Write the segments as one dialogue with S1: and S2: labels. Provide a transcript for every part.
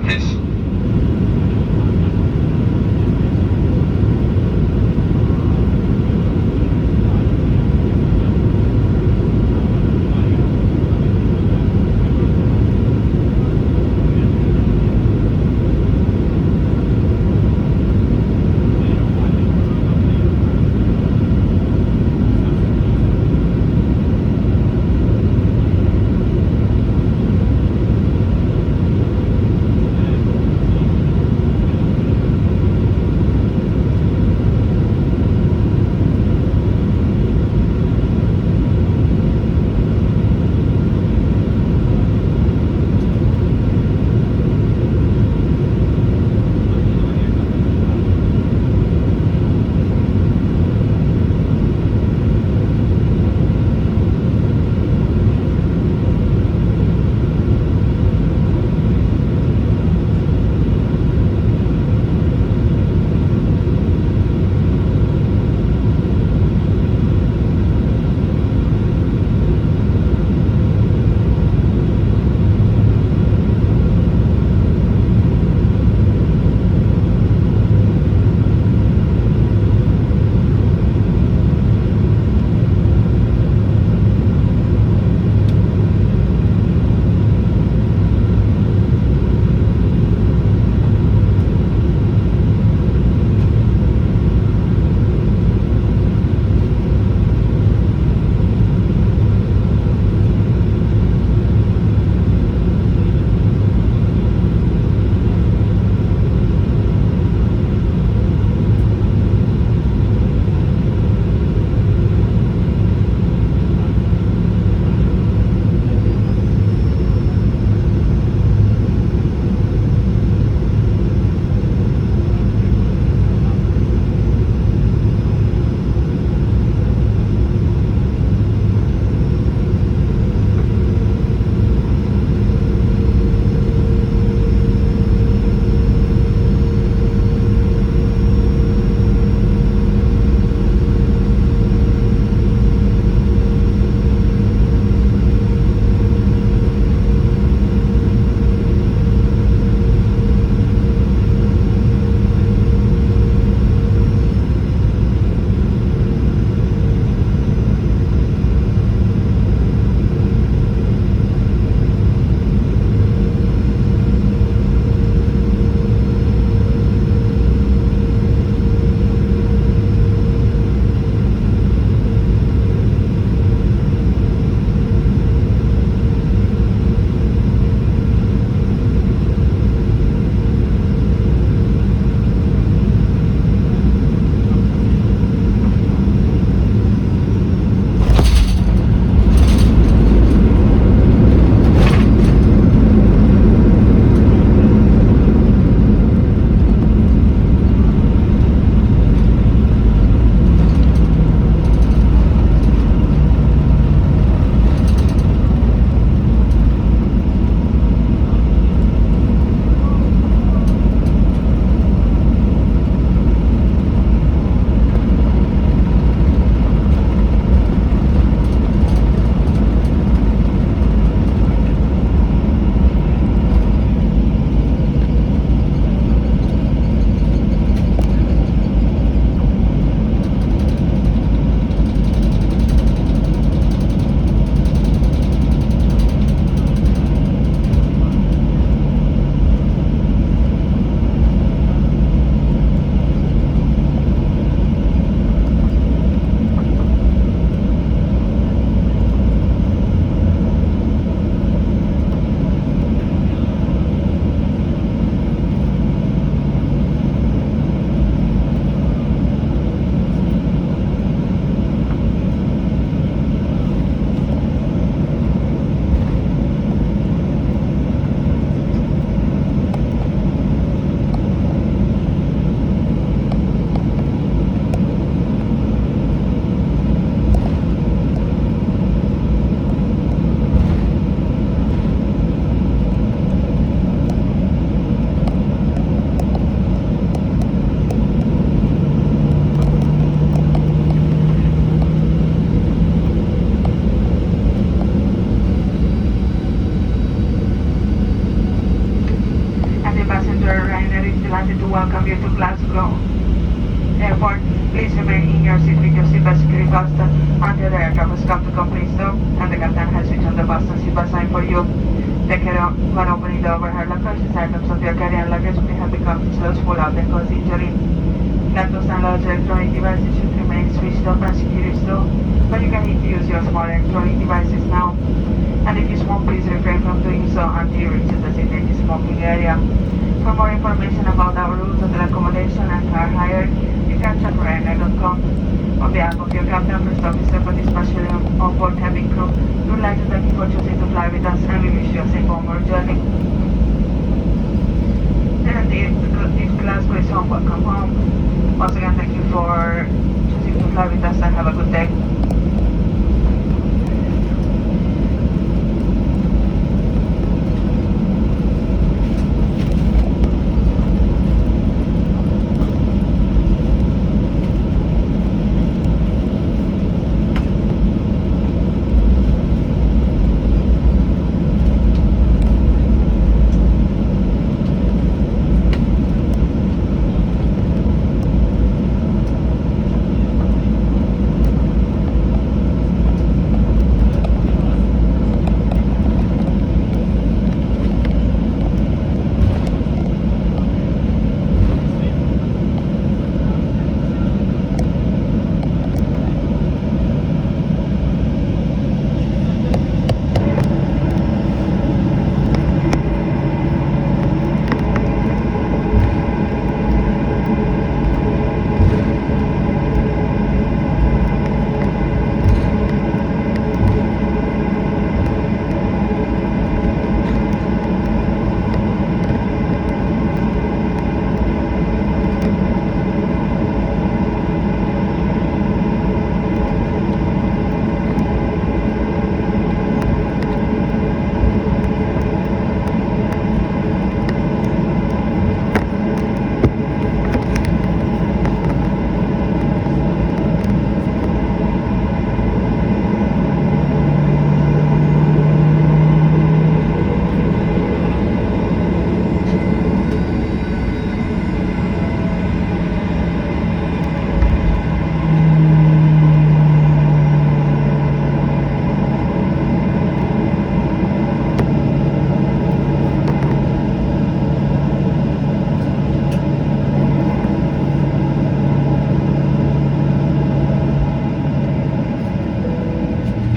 S1: Pes. you to Glasgow Airport. Please remain in your seat with your seatbelt securely fastened until the air traffic stop to complete stop and the captain has switched on the fasten seatbelt sign for you. Take care when opening the overhead lockers. These items of your carry-on luggage may have become dislodged, fall out and cause injury. Laptops and large electronic devices should remain switched off and securely stored, but you can use your small electronic devices now. And if you smoke, please refrain from doing so until you reach the designated smoking area. For more information about our rules, hotel accommodation and car hire, you can check ryanair.com. On behalf of your captain, first officer, but especially on board cabin crew, we would like to thank you for choosing to fly with us and we wish you a safe homeward journey. And if Glasgow is home, welcome home. Once again, thank you for choosing to fly with us and have a good day.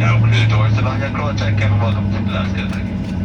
S2: Now clear doors to Vanya Cross and welcome to Glasgow.